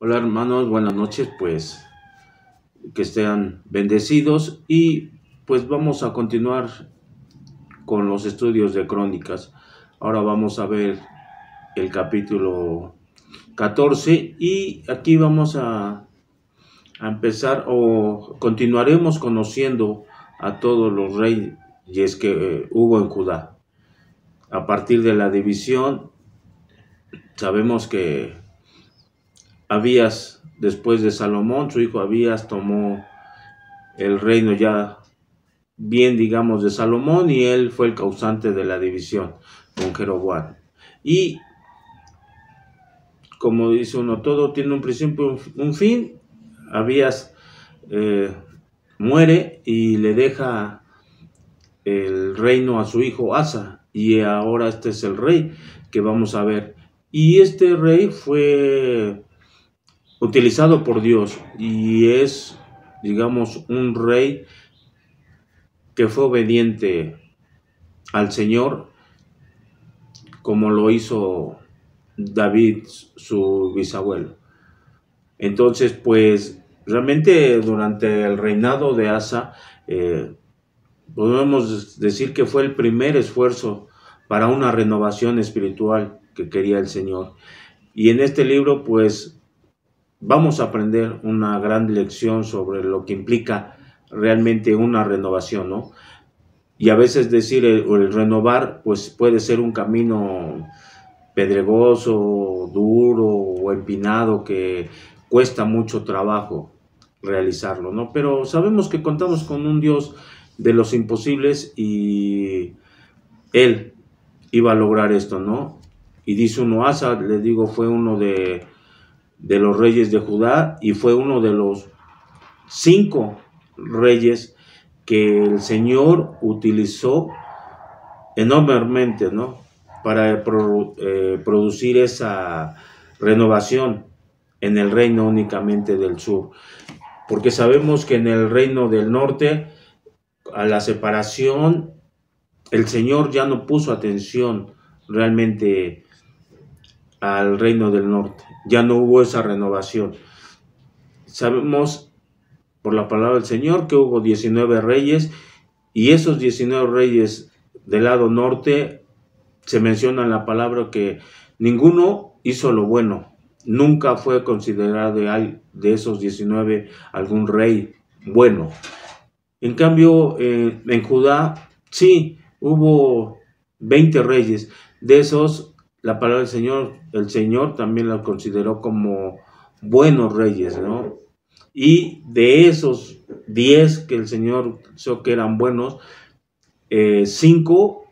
Hola hermanos, buenas noches, pues que estén bendecidos y pues vamos a continuar con los estudios de Crónicas. Ahora vamos a ver el capítulo 14 y aquí vamos a empezar o continuaremos conociendo a todos los reyes que hubo en Judá. A partir de la división, sabemos que Abías, después de Salomón, su hijo Abías tomó el reino ya bien, digamos, de Salomón, y él fue el causante de la división con Jeroboam. Y como dice uno, todo tiene un principio, un fin. Abías muere y le deja el reino a su hijo Asa, y ahora este es el rey que vamos a ver. Y este rey fue utilizado por Dios y es, digamos, un rey que fue obediente al Señor, como lo hizo David, su bisabuelo. Entonces, pues, realmente durante el reinado de Asa, podemos decir que fue el primer esfuerzo para una renovación espiritual que quería el Señor. Y en este libro, pues, vamos a aprender una gran lección sobre lo que implica realmente una renovación, ¿no? Y a veces decir el renovar, pues puede ser un camino pedregoso, duro o empinado que cuesta mucho trabajo realizarlo, ¿no? Pero sabemos que contamos con un Dios de los imposibles y Él iba a lograr esto, ¿no? Y dice uno, Asa, le digo, fue uno de los reyes de Judá y fue uno de los 5 reyes que el Señor utilizó enormemente, ¿no? Para producir esa renovación en el reino únicamente del sur. Porque sabemos que en el reino del norte, a la separación, el Señor ya no puso atención realmente al reino del norte. Ya no hubo esa renovación. Sabemos por la palabra del Señor que hubo 19 reyes, y esos 19 reyes del lado norte se menciona en la palabra que ninguno hizo lo bueno. Nunca fue considerado de esos 19 algún rey bueno. En cambio, en Judá sí hubo 20 reyes. De esos, la palabra del Señor, el Señor también los consideró como buenos reyes, ¿no? Y de esos 10 que el Señor hizo que eran buenos, 5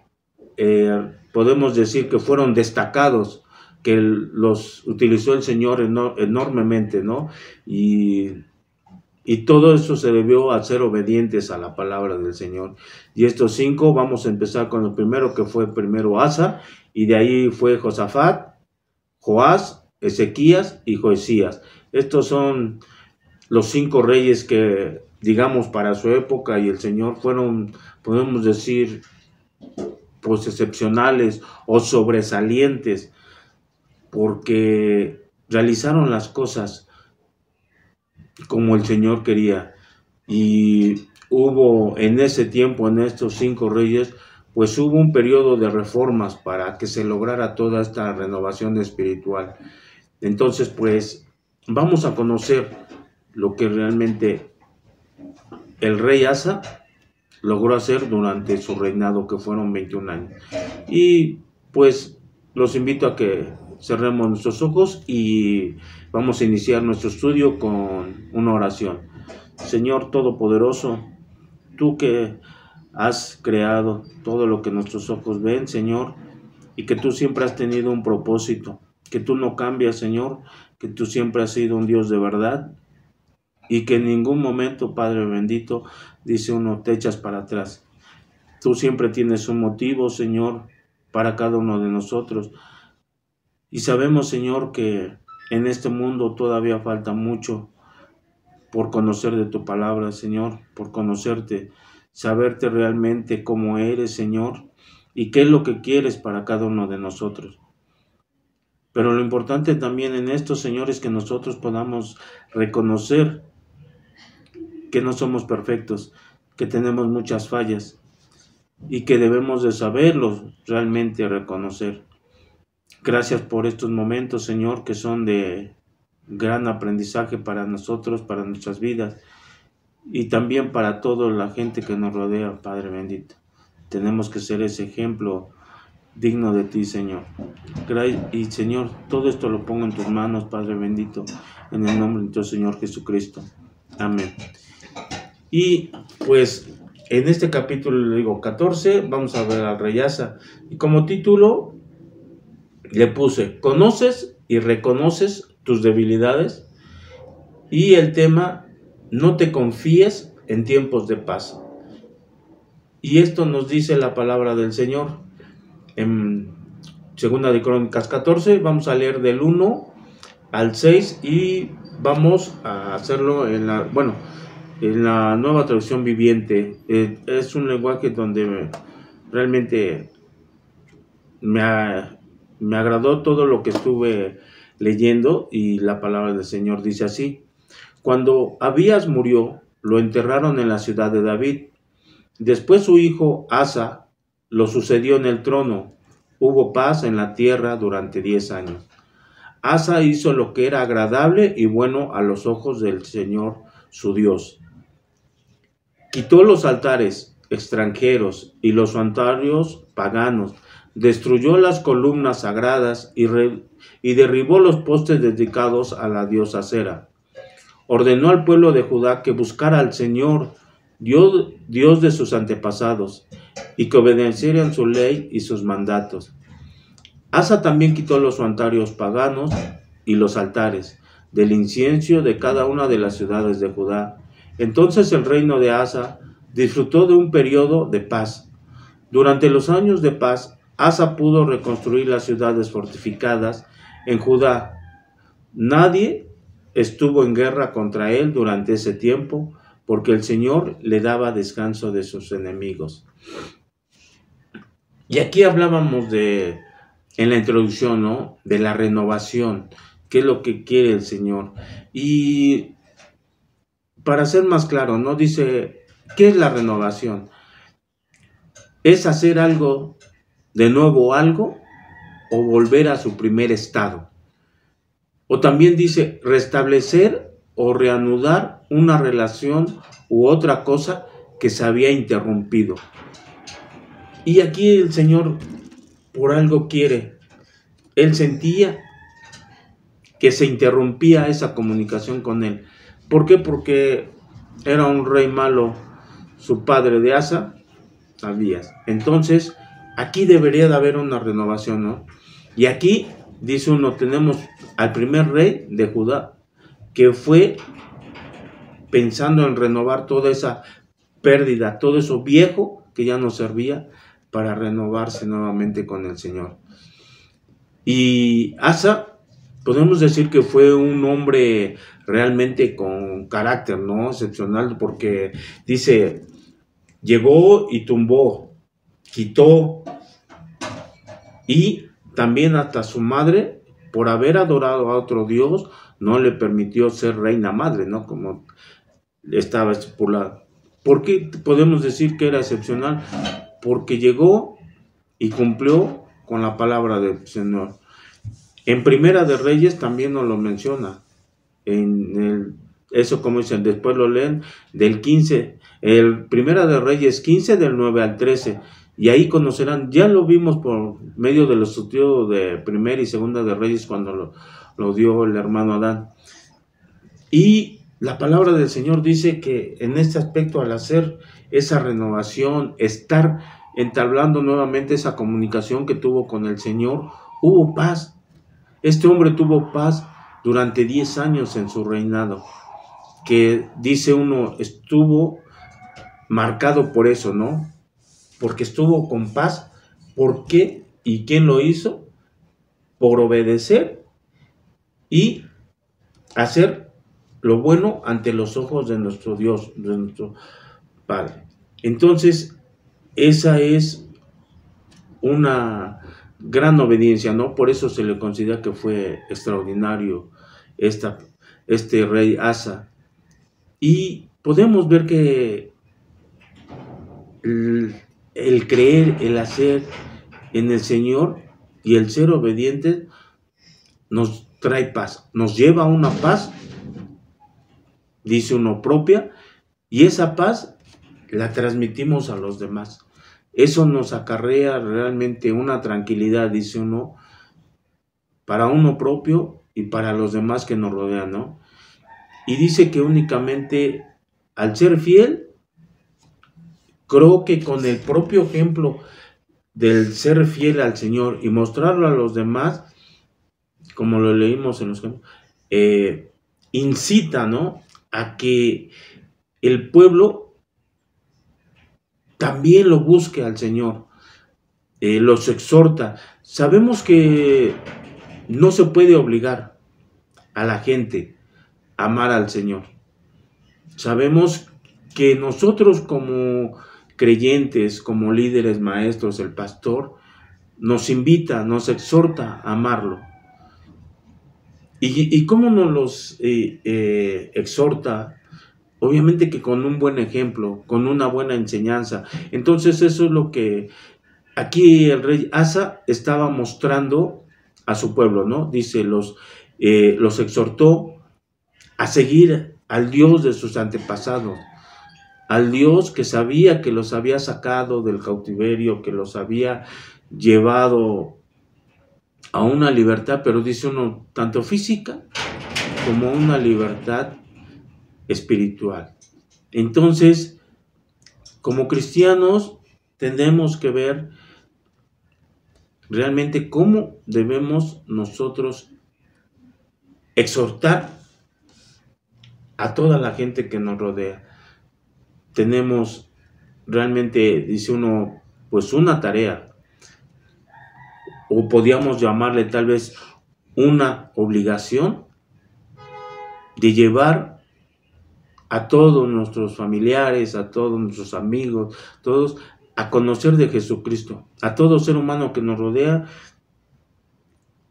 podemos decir que fueron destacados, que los utilizó el Señor enormemente, ¿no? Y todo eso se debió a ser obedientes a la palabra del Señor. Y estos 5, vamos a empezar con el primero, que fue primero Asa, y de ahí fue Josafat, Joás, Ezequías y Josías. Estos son los 5 reyes que, digamos, para su época y el Señor fueron, podemos decir, pues excepcionales o sobresalientes, porque realizaron las cosas como el Señor quería. Y hubo en ese tiempo, en estos 5 reyes, pues hubo un periodo de reformas para que se lograra toda esta renovación espiritual. Entonces, pues, vamos a conocer lo que realmente el rey Asa logró hacer durante su reinado, que fueron 21 años. Y pues los invito a que cerremos nuestros ojos y vamos a iniciar nuestro estudio con una oración. Señor Todopoderoso, tú que has creado todo lo que nuestros ojos ven, Señor, y que tú siempre has tenido un propósito, que tú no cambias, Señor, que tú siempre has sido un Dios de verdad, y que en ningún momento, Padre bendito, dice uno, te echas para atrás. Tú siempre tienes un motivo, Señor, para cada uno de nosotros. Y sabemos, Señor, que en este mundo todavía falta mucho por conocer de tu palabra, Señor, por conocerte, saberte realmente cómo eres, Señor, y qué es lo que quieres para cada uno de nosotros. Pero lo importante también en esto, Señor, es que nosotros podamos reconocer que no somos perfectos, que tenemos muchas fallas y que debemos de saberlos realmente reconocer. Gracias por estos momentos, Señor, que son de gran aprendizaje para nosotros, para nuestras vidas y también para toda la gente que nos rodea, Padre bendito. Tenemos que ser ese ejemplo digno de ti, Señor. Y Señor, todo esto lo pongo en tus manos, Padre bendito, en el nombre de tu Señor Jesucristo. Amén. Y pues en este capítulo, le digo 14, vamos a ver al rey Asa. Y como título le puse: ¿conoces y reconoces tus debilidades? Y el tema: no te confíes en tiempos de paz. Y esto nos dice la palabra del Señor en Segunda de Crónicas 14. Vamos a leer del 1 al 6 y vamos a hacerlo en la Nueva Traducción Viviente. Es un lenguaje donde realmente me agradó todo lo que estuve leyendo, y la palabra del Señor dice así: cuando Abías murió, lo enterraron en la ciudad de David. Después su hijo Asa lo sucedió en el trono. Hubo paz en la tierra durante 10 años. Asa hizo lo que era agradable y bueno a los ojos del Señor su Dios. Quitó los altares extranjeros y los santuarios paganos, destruyó las columnas sagradas y derribó los postes dedicados a la diosa Acera. Ordenó al pueblo de Judá que buscara al Señor, Dios de sus antepasados, y que obedecieran su ley y sus mandatos. Asa también quitó los santuarios paganos y los altares del incienso de cada una de las ciudades de Judá. Entonces el reino de Asa disfrutó de un periodo de paz. Durante los años de paz, Asa pudo reconstruir las ciudades fortificadas en Judá. Nadie estuvo en guerra contra él durante ese tiempo, porque el Señor le daba descanso de sus enemigos. Y aquí hablábamos en la introducción, ¿no?, de la renovación, qué es lo que quiere el Señor. Y para ser más claro, ¿no?, dice, ¿qué es la renovación? ¿Es hacer algo, de nuevo algo, o volver a su primer estado? O también dice, restablecer o reanudar una relación u otra cosa que se había interrumpido. Y aquí el Señor por algo quiere. Él sentía que se interrumpía esa comunicación con él. ¿Por qué? Porque era un rey malo, su padre de Asa, Abías. Entonces, aquí debería de haber una renovación, ¿no? Y aquí, dice uno, tenemos al primer rey de Judá, que fue pensando en renovar toda esa pérdida, todo eso viejo que ya no servía, para renovarse nuevamente con el Señor. Y Asa, podemos decir que fue un hombre realmente con carácter, ¿no?, excepcional, porque dice, llegó y tumbó, quitó, y también hasta su madre, por haber adorado a otro Dios, no le permitió ser reina madre, ¿no?, como estaba estipulado. ¿Por qué podemos decir que era excepcional? Porque llegó y cumplió con la palabra del Señor. En Primera de Reyes también nos lo menciona. Eso, como dicen, después lo leen del 15, el Primera de Reyes 15, del 9 al 13. Y ahí conocerán, ya lo vimos por medio de los estudios de Primera y Segunda de Reyes cuando lo dio el hermano Adán. Y la palabra del Señor dice que en este aspecto, al hacer esa renovación, estar entablando nuevamente esa comunicación que tuvo con el Señor, hubo paz. Este hombre tuvo paz durante 10 años en su reinado, que dice uno, estuvo marcado por eso, ¿no? Porque estuvo con paz. ¿Por qué? ¿Y quién lo hizo? Por obedecer y hacer lo bueno ante los ojos de nuestro Dios, de nuestro Padre. Entonces, esa es una gran obediencia, ¿no? Por eso se le considera que fue extraordinario este rey Asa. Y podemos ver que el creer, el hacer en el Señor y el ser obediente nos trae paz, nos lleva a una paz, dice uno, propia, y esa paz la transmitimos a los demás. Eso nos acarrea realmente una tranquilidad, dice uno, para uno propio y para los demás que nos rodean, ¿no? Y dice que únicamente al ser fiel, creo que con el propio ejemplo del ser fiel al Señor y mostrarlo a los demás, como lo leímos en los incita, ¿no?, a que el pueblo también lo busque al Señor, los exhorta. Sabemos que no se puede obligar a la gente a amar al Señor. Sabemos que nosotros como creyentes, como líderes, maestros, el pastor, nos invita, nos exhorta a amarlo. ¿Y cómo nos los exhorta? Obviamente que con un buen ejemplo, con una buena enseñanza. Entonces eso es lo que aquí el rey Asa estaba mostrando a su pueblo, ¿no? Dice, los exhortó a seguir al Dios de sus antepasados, al Dios que sabía que los había sacado del cautiverio, que los había llevado a una libertad, pero dice uno, tanto física como una libertad espiritual. Entonces, como cristianos, tenemos que ver realmente cómo debemos nosotros exhortar a toda la gente que nos rodea. Tenemos realmente, dice uno, pues una tarea, o podríamos llamarle tal vez una obligación de llevar a todos nuestros familiares, a todos nuestros amigos, todos a conocer de Jesucristo, a todo ser humano que nos rodea,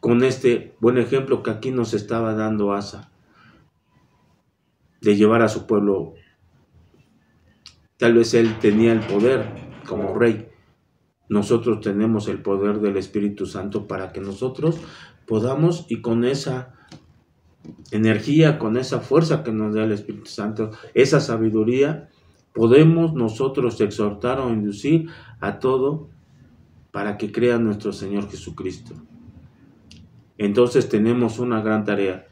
con este buen ejemplo que aquí nos estaba dando Asa, de llevar a su pueblo. Tal vez él tenía el poder como rey. Nosotros tenemos el poder del Espíritu Santo para que nosotros podamos, y con esa energía, con esa fuerza que nos da el Espíritu Santo, esa sabiduría, podemos nosotros exhortar o inducir a todo para que crea nuestro Señor Jesucristo. Entonces tenemos una gran tarea.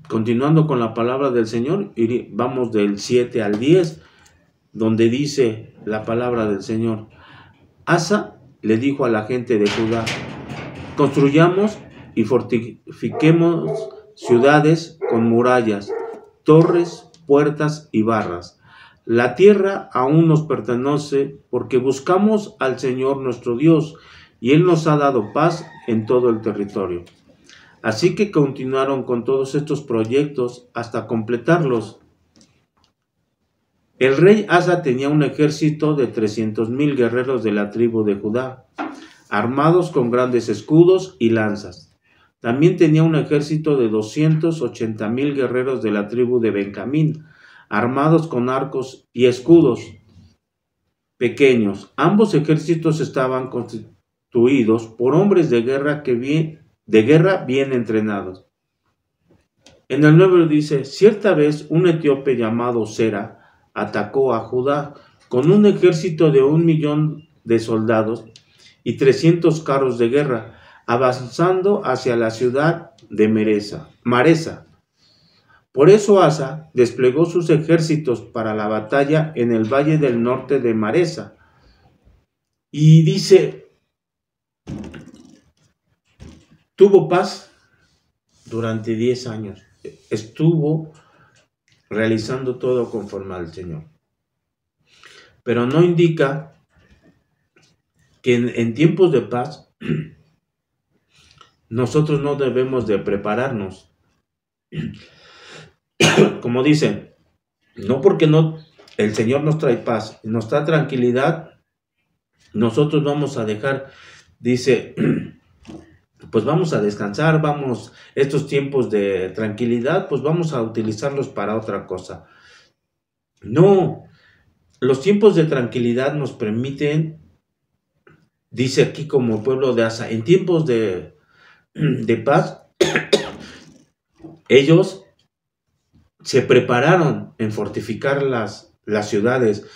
Continuando con la palabra del Señor, vamos del 7 al 10, donde dice la palabra del Señor. Asa le dijo a la gente de Judá, construyamos y fortifiquemos ciudades con murallas, torres, puertas y barras. La tierra aún nos pertenece porque buscamos al Señor nuestro Dios y Él nos ha dado paz en todo el territorio. Así que continuaron con todos estos proyectos hasta completarlos. El rey Asa tenía un ejército de 300,000 guerreros de la tribu de Judá, armados con grandes escudos y lanzas. También tenía un ejército de 280,000 guerreros de la tribu de Benjamín, armados con arcos y escudos pequeños. Ambos ejércitos estaban constituidos por hombres de guerra bien entrenados. En el 9 dice, cierta vez un etíope llamado Sera atacó a Judá con un ejército de 1,000,000 de soldados y 300 carros de guerra, avanzando hacia la ciudad de Maresa. Por eso Asa desplegó sus ejércitos para la batalla en el valle del norte de Maresa. Y dice, tuvo paz durante 10 años. Estuvo realizando todo conforme al Señor. Pero no indica que en tiempos de paz nosotros no debemos de prepararnos. Como dicen, no porque el Señor nos trae paz, nos da tranquilidad, nosotros vamos a dejar dice, pues vamos a descansar, estos tiempos de tranquilidad, pues vamos a utilizarlos para otra cosa. No, los tiempos de tranquilidad nos permiten, dice aquí como pueblo de Asa, en tiempos de paz, ellos se prepararon en fortificar las ciudades.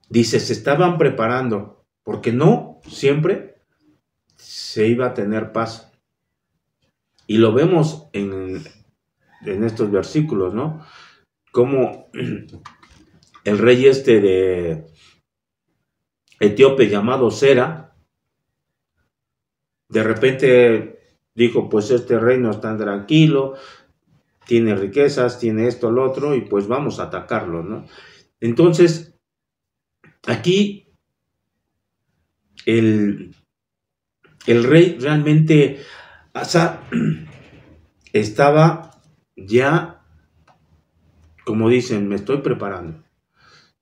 Dice, se estaban preparando, porque no siempre se iba a tener paz. Y lo vemos en estos versículos, ¿no? Como el rey de Etíope llamado Sera, de repente dijo, pues este reino está tranquilo, tiene riquezas, tiene esto, lo otro, y pues vamos a atacarlo, ¿no? Entonces, aquí el rey realmente, Asa, estaba ya, como dicen, me estoy preparando,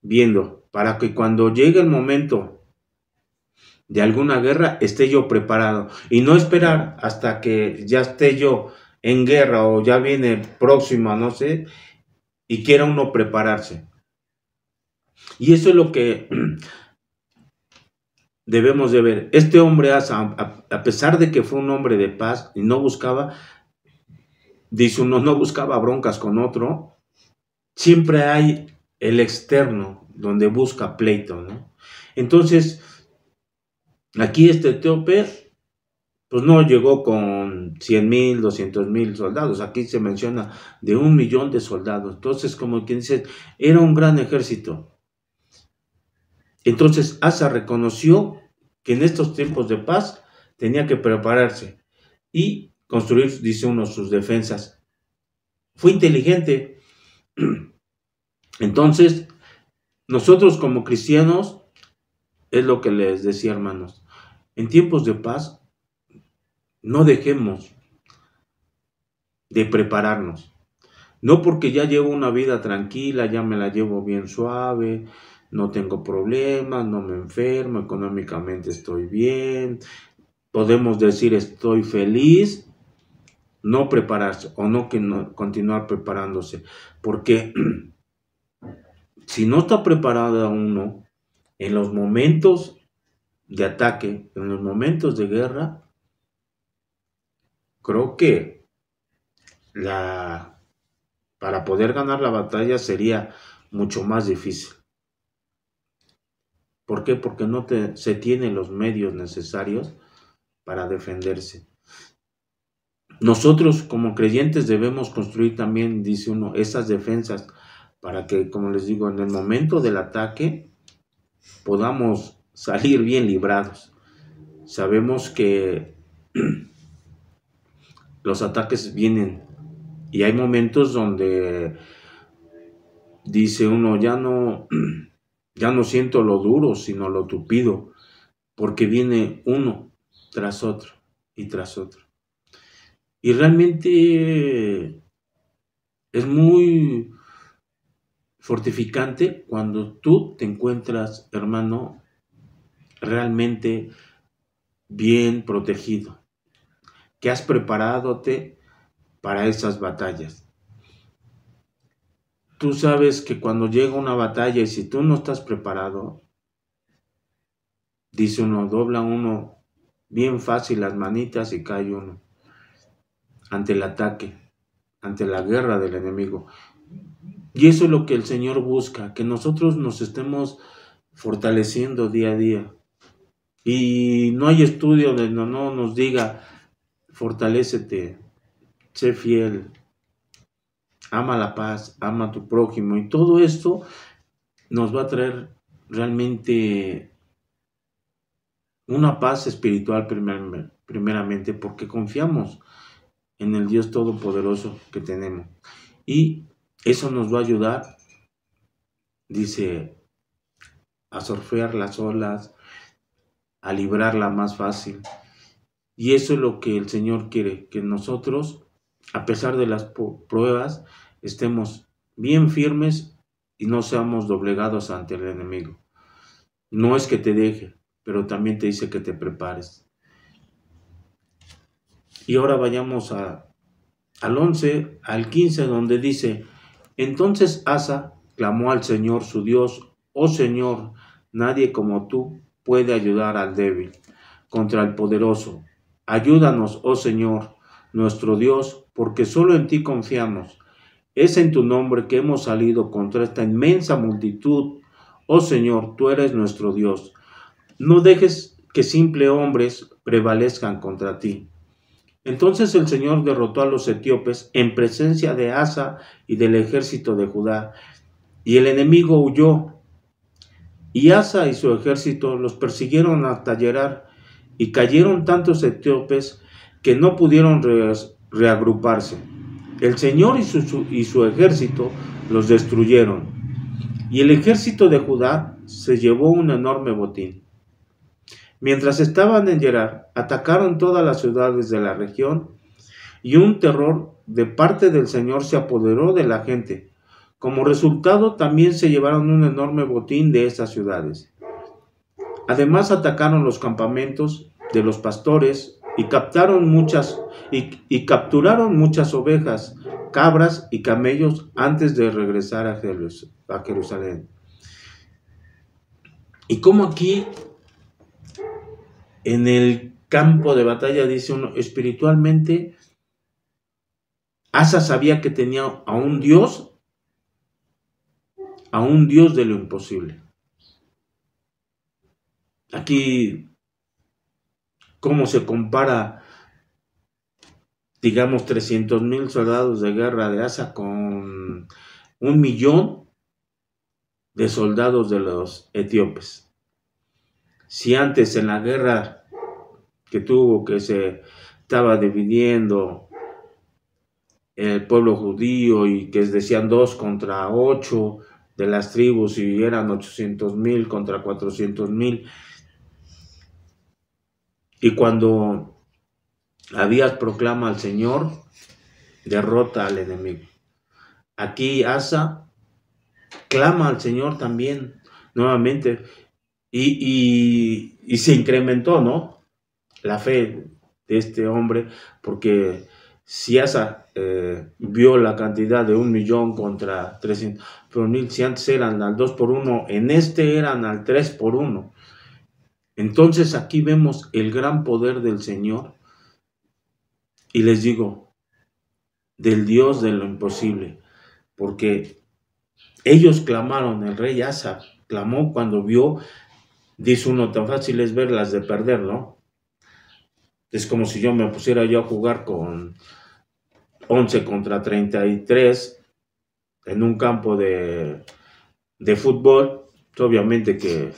viendo, para que cuando llegue el momento de alguna guerra esté yo preparado, y no esperar hasta que ya esté yo en guerra o ya viene próxima, no sé, y quiera uno prepararse. Y eso es lo que debemos de ver. Este hombre Asa, a pesar de que fue un hombre de paz y no buscaba, dice uno, no buscaba broncas con otro, siempre hay el externo donde busca pleito, ¿no? Entonces, aquí este etíope, pues no llegó con 100,000, 200,000 soldados. Aquí se menciona de 1,000,000 de soldados. Entonces, como quien dice, era un gran ejército. Entonces, Asa reconoció que en estos tiempos de paz tenía que prepararse y construir, dice uno, sus defensas. Fue inteligente. Entonces, nosotros como cristianos, es lo que les decía, hermanos, en tiempos de paz, no dejemos de prepararnos. No porque ya llevo una vida tranquila, ya me la llevo bien suave, no tengo problemas, no me enfermo, económicamente estoy bien, podemos decir estoy feliz, no prepararse o no continuar preparándose, porque si no está preparado uno en los momentos de ataque, en los momentos de guerra, creo que para poder ganar la batalla sería mucho más difícil. ¿Por qué? Porque no se tienen los medios necesarios para defenderse. Nosotros como creyentes debemos construir también, dice uno, esas defensas para que, como les digo, en el momento del ataque podamos salir bien librados. Sabemos que los ataques vienen y hay momentos donde dice uno, ya no siento lo duro, sino lo tupido, porque viene uno tras otro y tras otro. Y realmente es muy fortificante cuando tú te encuentras, hermano, realmente bien protegido, que has preparadote para esas batallas. Tú sabes que cuando llega una batalla y si tú no estás preparado, dice uno, dobla uno bien fácil las manitas y cae uno ante el ataque, ante la guerra del enemigo. Y eso es lo que el Señor busca, que nosotros nos estemos fortaleciendo día a día. Y no hay estudio donde no nos diga, fortalécete, sé fiel, ama la paz, ama a tu prójimo. Y todo esto nos va a traer realmente una paz espiritual primeramente, porque confiamos en el Dios Todopoderoso que tenemos. Y eso nos va a ayudar, dice, a surfear las olas, a librarla más fácil. Y eso es lo que el Señor quiere, que nosotros, a pesar de las pruebas, estemos bien firmes y no seamos doblegados ante el enemigo. No es que te deje, pero también te dice que te prepares. Y ahora vayamos al 11, al 15, donde dice: entonces Asa clamó al Señor su Dios: oh Señor, nadie como tú puede ayudar al débil contra el poderoso. Ayúdanos, oh Señor, nuestro Dios, porque solo en ti confiamos. Es en tu nombre que hemos salido contra esta inmensa multitud. Oh Señor, tú eres nuestro Dios. No dejes que simples hombres prevalezcan contra ti. Entonces el Señor derrotó a los etíopes en presencia de Asa y del ejército de Judá, y el enemigo huyó. Y Asa y su ejército los persiguieron hasta Gerar, y cayeron tantos etíopes que no pudieron reagruparse. El Señor y su ejército los destruyeron, y el ejército de Judá se llevó un enorme botín. Mientras estaban en Gerar, atacaron todas las ciudades de la región, y un terror de parte del Señor se apoderó de la gente. Como resultado, también se llevaron un enorme botín de esas ciudades. Además, atacaron los campamentos de los pastores y capturaron muchas ovejas, cabras y camellos antes de regresar a Jerusalén. Y como aquí, en el campo de batalla, dice uno, espiritualmente, Asa sabía que tenía a un Dios de lo imposible. Aquí, ¿cómo se compara, digamos, 300,000 soldados de guerra de Asa con 1,000,000 de soldados de los etíopes? Si antes en la guerra que tuvo, que se estaba dividiendo el pueblo judío y que decían 2 contra 8 de las tribus y eran 800,000 contra 400,000, y cuando Abías proclama al Señor, derrota al enemigo. Aquí Asa clama al Señor también, nuevamente, y se incrementó, ¿no?, la fe de este hombre, porque si Asa vio la cantidad de 1,000,000 contra 300,000, si antes eran al 2 por 1, en este eran al 3 por 1. Entonces aquí vemos el gran poder del Señor, y les digo, del Dios de lo imposible, porque ellos clamaron, el rey Asa clamó cuando vio, dice uno, tan fácil es ver las de perder, ¿no? Es como si yo me pusiera yo a jugar con 11 contra 33 en un campo de fútbol. Obviamente que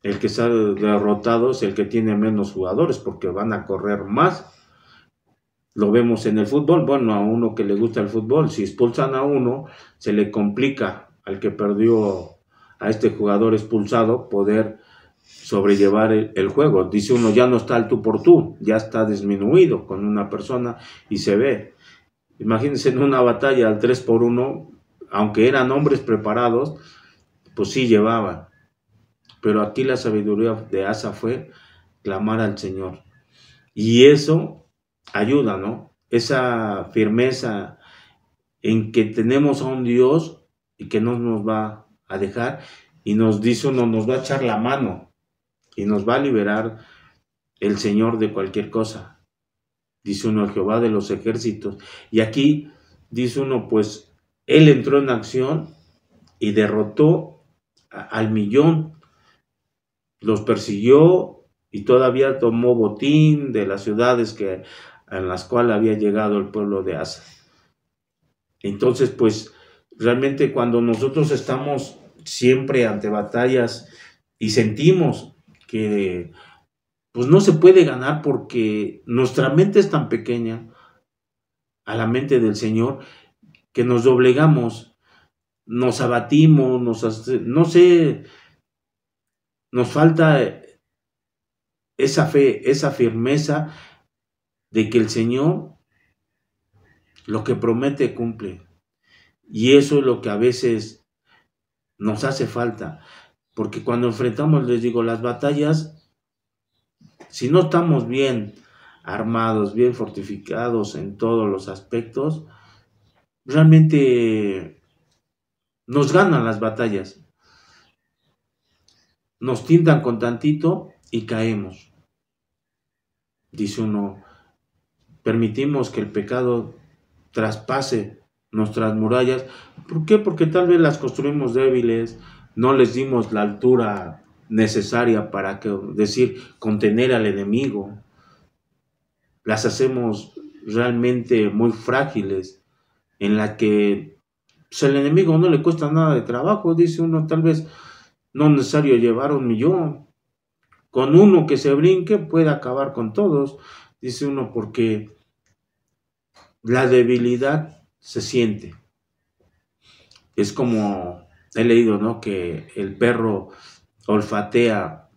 el que sale derrotado es el que tiene menos jugadores, porque van a correr más. Lo vemos en el fútbol. Bueno, a uno que le gusta el fútbol, si expulsan a uno, se le complica al que perdió, a este jugador expulsado, poder sobrellevar el juego. Dice uno, ya no está el tú por tú, ya está disminuido con una persona y se ve. Imagínense en una batalla al 3 por 1, aunque eran hombres preparados, pues sí llevaban. Pero aquí la sabiduría de Asa fue clamar al Señor. Y eso ayuda, ¿no? Esa firmeza en que tenemos a un Dios y que no nos va a dejar, y nos dice uno, nos va a echar la mano y nos va a liberar el Señor de cualquier cosa. Dice uno, el Jehová de los ejércitos. Y aquí dice uno, pues él entró en acción y derrotó al 1,000,000, los persiguió y todavía tomó botín de las ciudades en las cuales había llegado el pueblo de Asa. Entonces, pues realmente cuando nosotros estamos siempre ante batallas y sentimos que pues no se puede ganar porque nuestra mente es tan pequeña a la mente del Señor, que nos doblegamos, nos abatimos, no sé, nos falta esa fe, esa firmeza de que el Señor lo que promete cumple. Y eso es lo que a veces nos hace falta. porque cuando enfrentamos, les digo, las batallas, si no estamos bien armados, bien fortificados en todos los aspectos, realmente nos ganan las batallas, nos tientan con tantito y caemos. Dice uno, permitimos que el pecado traspase nuestras murallas. ¿Por qué? Porque tal vez las construimos débiles, no les dimos la altura necesaria para decir contener al enemigo. Las hacemos realmente muy frágiles, en la que pues, el enemigo no le cuesta nada de trabajo. Dice uno, tal vez no es necesario llevar 1,000,000. Con uno que se brinque puede acabar con todos. Dice uno, porque la debilidad se siente. Es como he leído, ¿no? Que el perro olfatea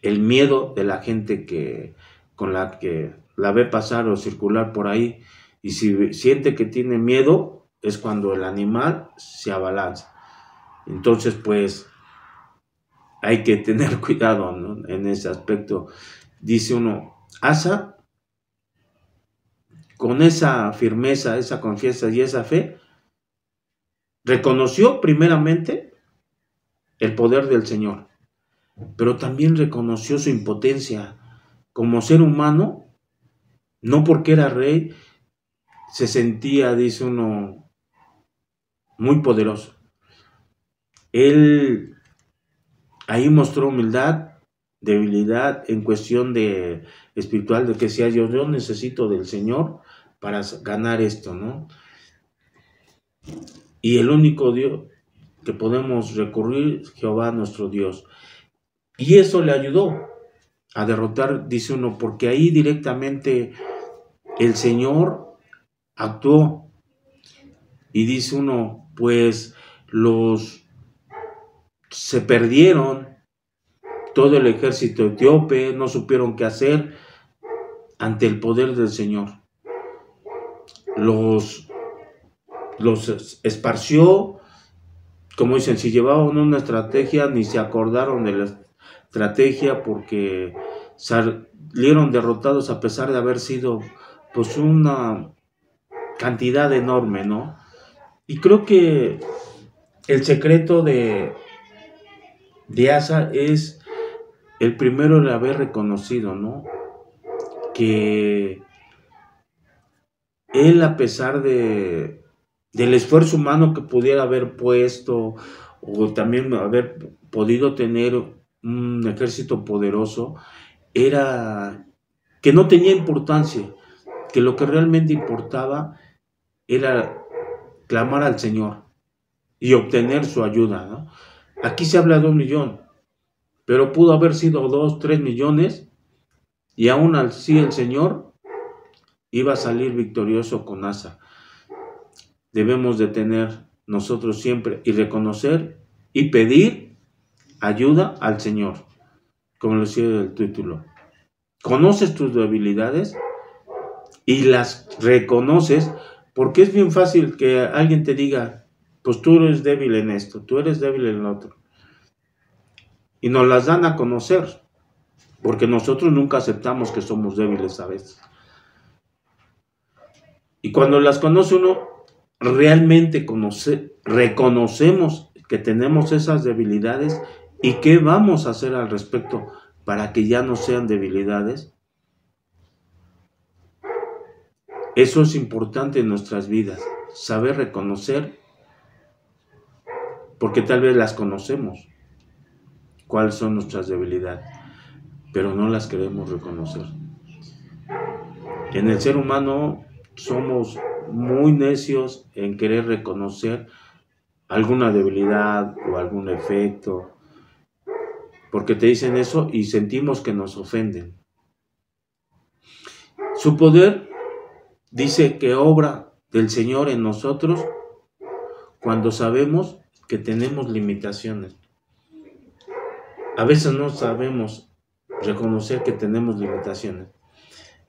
el miedo de la gente con la que la ve pasar o circular por ahí, y si siente que tiene miedo es cuando el animal se abalanza. Entonces, pues, hay que tener cuidado, ¿no? En ese aspecto. Dice uno, Asa, con esa firmeza, esa confianza y esa fe, reconoció primeramente el poder del Señor, pero también reconoció su impotencia como ser humano. No porque era rey se sentía, dice uno, muy poderoso. Él ahí mostró humildad, debilidad en cuestión de espiritual, de que decía yo necesito del Señor para ganar esto, ¿no? Y el único Dios que podemos recurrir es Jehová nuestro Dios. Y eso le ayudó a derrotar, dice uno, porque ahí directamente el Señor actuó. Y dice uno, pues se perdieron, todo el ejército etíope, no supieron qué hacer ante el poder del Señor. Los esparció, como dicen, si llevaban una estrategia, ni se acordaron de la estrategia, porque salieron derrotados a pesar de haber sido pues una cantidad enorme, ¿no? Y creo que el secreto de Asa es el primero de haber reconocido, ¿no? Que él, a pesar del esfuerzo humano que pudiera haber puesto, o también haber podido tener un ejército poderoso, era que no tenía importancia, que lo que realmente importaba era clamar al Señor y obtener su ayuda, ¿no? Aquí se habla de 1,000,000, pero pudo haber sido 2, 3 millones, y aún así el Señor iba a salir victorioso con Asa. Debemos de tener nosotros siempre y reconocer y pedir ayuda al Señor, como lo decía el título. Conoces tus debilidades y las reconoces, porque es bien fácil que alguien te diga, pues tú eres débil en esto, tú eres débil en lo otro, y nos las dan a conocer, porque nosotros nunca aceptamos que somos débiles a veces. Y cuando las conoce uno, realmente reconocemos que tenemos esas debilidades y qué vamos a hacer al respecto para que ya no sean debilidades. Eso es importante en nuestras vidas, saber reconocer, porque tal vez las conocemos, cuáles son nuestras debilidades, pero no las queremos reconocer. En el ser humano somos muy necios en querer reconocer alguna debilidad o algún efecto, porque te dicen eso y sentimos que nos ofenden. Su poder dice que obra del Señor en nosotros cuando sabemos que tenemos limitaciones. A veces no sabemos reconocer que tenemos limitaciones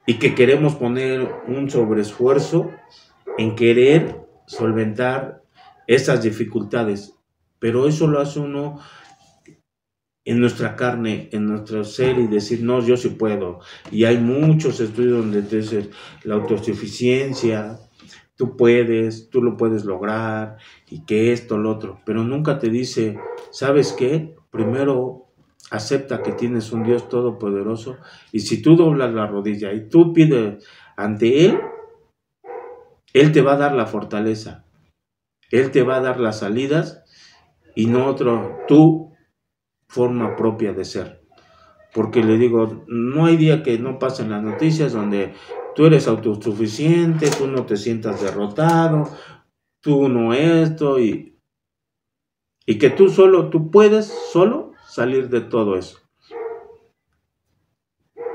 y que queremos poner un sobreesfuerzo en querer solventar esas dificultades, pero eso lo hace uno en nuestra carne, en nuestro ser y decir, no, yo sí puedo. Y hay muchos estudios donde te dicen la autosuficiencia, tú puedes, tú lo puedes lograr, y que esto, lo otro. Pero nunca te dice, ¿sabes qué? Primero acepta que tienes un Dios todopoderoso, y si tú doblas la rodilla y tú pides ante Él, Él te va a dar la fortaleza, Él te va a dar las salidas, y no tu forma propia de ser. Porque le digo, no hay día que no pasen las noticias donde tú eres autosuficiente, tú no te sientas derrotado, tú no esto, y que tú puedes solo salir de todo eso.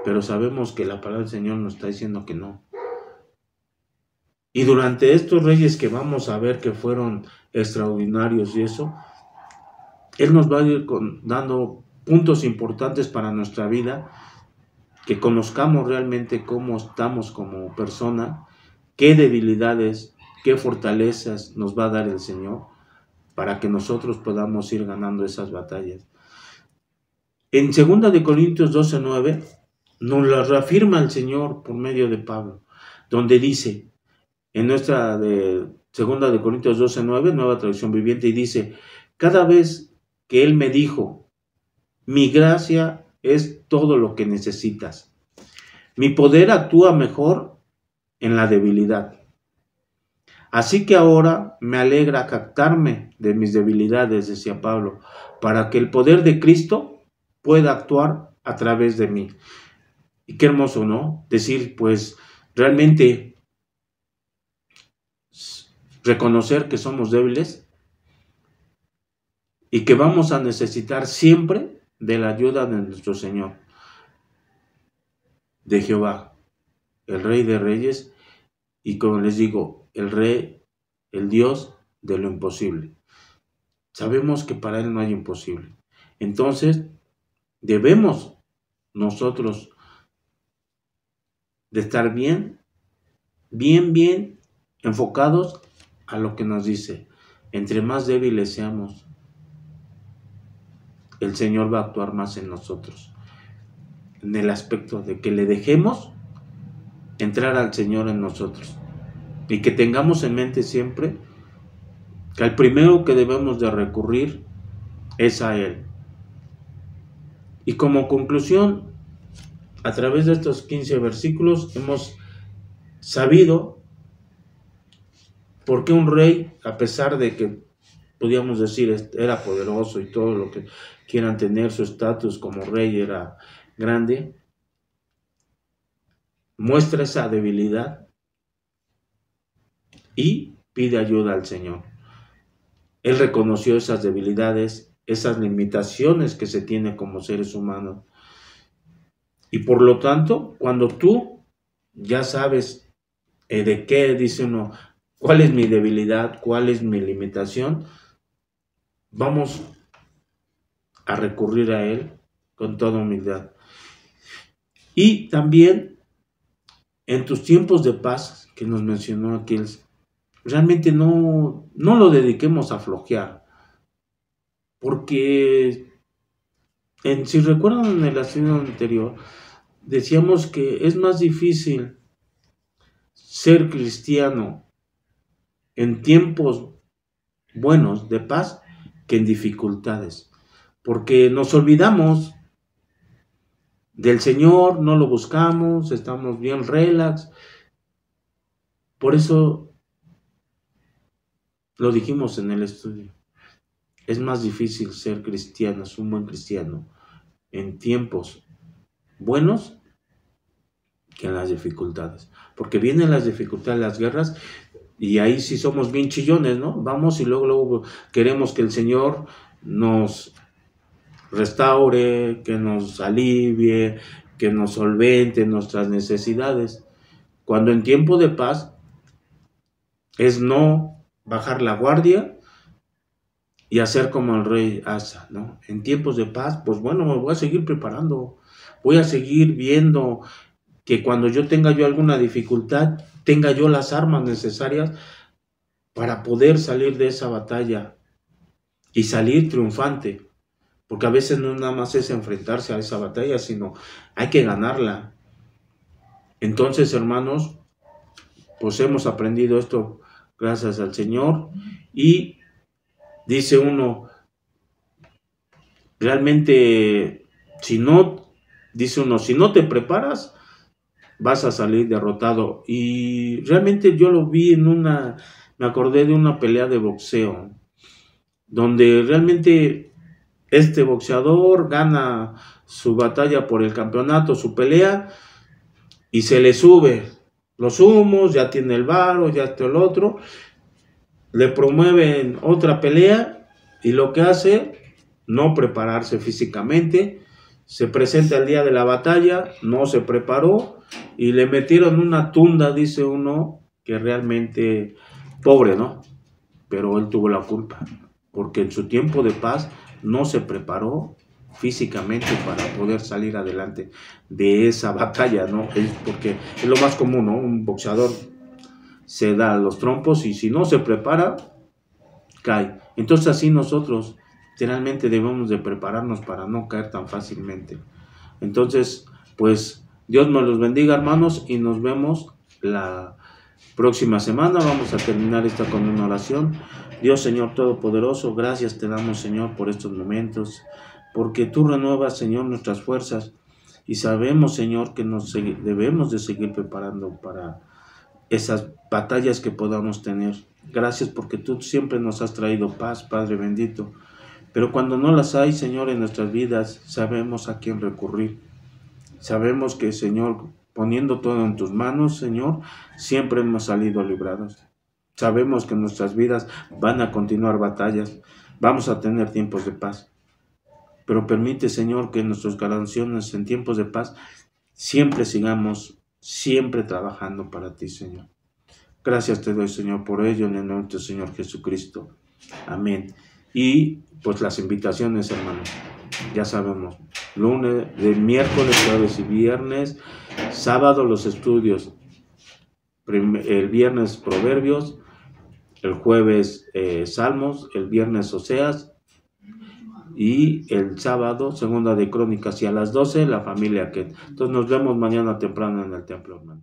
Pero sabemos que la palabra del Señor nos está diciendo que no. Y durante estos reyes que vamos a ver que fueron extraordinarios y eso, Él nos va a ir dando puntos importantes para nuestra vida, que conozcamos realmente cómo estamos como persona, qué debilidades, qué fortalezas nos va a dar el Señor, para que nosotros podamos ir ganando esas batallas. En 2 de Corintios 12:9 nos la reafirma el Señor por medio de Pablo, donde dice, en nuestra de 2 de Corintios 12:9, nueva traducción viviente, y dice, cada vez que Él me dijo, mi gracia es todo lo que necesitas. Mi poder actúa mejor en la debilidad. Así que ahora me alegra captarme de mis debilidades, decía Pablo, para que el poder de Cristo pueda actuar a través de mí. Y qué hermoso, ¿no? Decir, pues, realmente reconocer que somos débiles y que vamos a necesitar siempre de la ayuda de nuestro Señor, de Jehová, el Rey de Reyes, y como les digo, el Rey, el Dios de lo imposible. Sabemos que para Él no hay imposible. Entonces, debemos nosotros de estar bien enfocados a lo que nos dice. Entre más débiles seamos, el Señor va a actuar más en nosotros. En el aspecto de que le dejemos entrar al Señor en nosotros. Y que tengamos en mente siempre que al primero que debemos de recurrir es a Él. Y como conclusión, a través de estos 15 versículos hemos sabido por qué un rey, a pesar de que podíamos decir era poderoso y todo lo que quieran tener, su estatus como rey era grande, muestra esa debilidad y pide ayuda al Señor. Él reconoció esas debilidades, esas limitaciones que se tiene como seres humanos. Y por lo tanto, cuando tú ya sabes de qué, dice uno, cuál es mi debilidad, cuál es mi limitación, vamos a recurrir a Él con toda humildad. Y también en tus tiempos de paz, que nos mencionó aquí, realmente no lo dediquemos a flojear, porque si recuerdan en el estudio anterior, decíamos que es más difícil ser cristiano en tiempos buenos de paz que en dificultades, porque nos olvidamos del Señor, no lo buscamos, estamos bien relax. Por eso lo dijimos en el estudio, es más difícil ser cristiano, un buen cristiano, en tiempos buenos que en las dificultades, porque vienen las dificultades, las guerras, y ahí sí somos bien chillones, ¿no? Vamos y luego queremos que el Señor nos restaure, que nos alivie, que nos solvente nuestras necesidades, cuando en tiempo de paz es no bajar la guardia y hacer como el rey Asa, ¿no? En tiempos de paz, pues bueno, me voy a seguir preparando, voy a seguir viendo que cuando yo tenga alguna dificultad, tenga yo las armas necesarias para poder salir de esa batalla y salir triunfante. porque a veces no nada más es enfrentarse a esa batalla, sino hay que ganarla. Entonces, hermanos, pues hemos aprendido esto gracias al Señor, y dice uno, realmente, si no te preparas, vas a salir derrotado. Y realmente yo lo vi me acordé de una pelea de boxeo, donde realmente este boxeador gana su batalla por el campeonato, su pelea, y se le sube los humos, ya tiene el varo, ya está el otro, le promueven otra pelea, y lo que hace, no prepararse físicamente, se presenta el día de la batalla, no se preparó, y le metieron una tunda, dice uno, que realmente, pobre, ¿no? Pero él tuvo la culpa, porque en su tiempo de paz no se preparó físicamente para poder salir adelante de esa batalla, ¿no? Porque es lo más común, ¿no? Un boxeador se da los trompos y si no se prepara, cae. Entonces así nosotros generalmente debemos de prepararnos para no caer tan fácilmente. Entonces, pues Dios me los bendiga, hermanos, y nos vemos la próxima semana. Vamos a terminar esta con una oración. Dios, Señor Todopoderoso, gracias te damos, Señor, por estos momentos, porque tú renuevas, Señor, nuestras fuerzas, y sabemos, Señor, que debemos de seguir preparando para esas batallas que podamos tener. Gracias porque tú siempre nos has traído paz, Padre bendito. Pero cuando no las hay, Señor, en nuestras vidas, sabemos a quién recurrir. Sabemos que, Señor, poniendo todo en tus manos, Señor, siempre hemos salido librados. Sabemos que en nuestras vidas van a continuar batallas, vamos a tener tiempos de paz. Pero permite, Señor, que en nuestras oraciones en tiempos de paz siempre sigamos, siempre trabajando para ti, Señor. Gracias te doy, Señor, por ello, en el nombre de Señor Jesucristo. Amén. Y pues las invitaciones, hermanos, ya sabemos, lunes, miércoles, jueves y viernes, sábado los estudios, el viernes Proverbios, el jueves Salmos, el viernes Oseas, y el sábado Segunda de Crónicas, y a las 12 la familia que. Entonces nos vemos mañana temprano en el templo, hermano.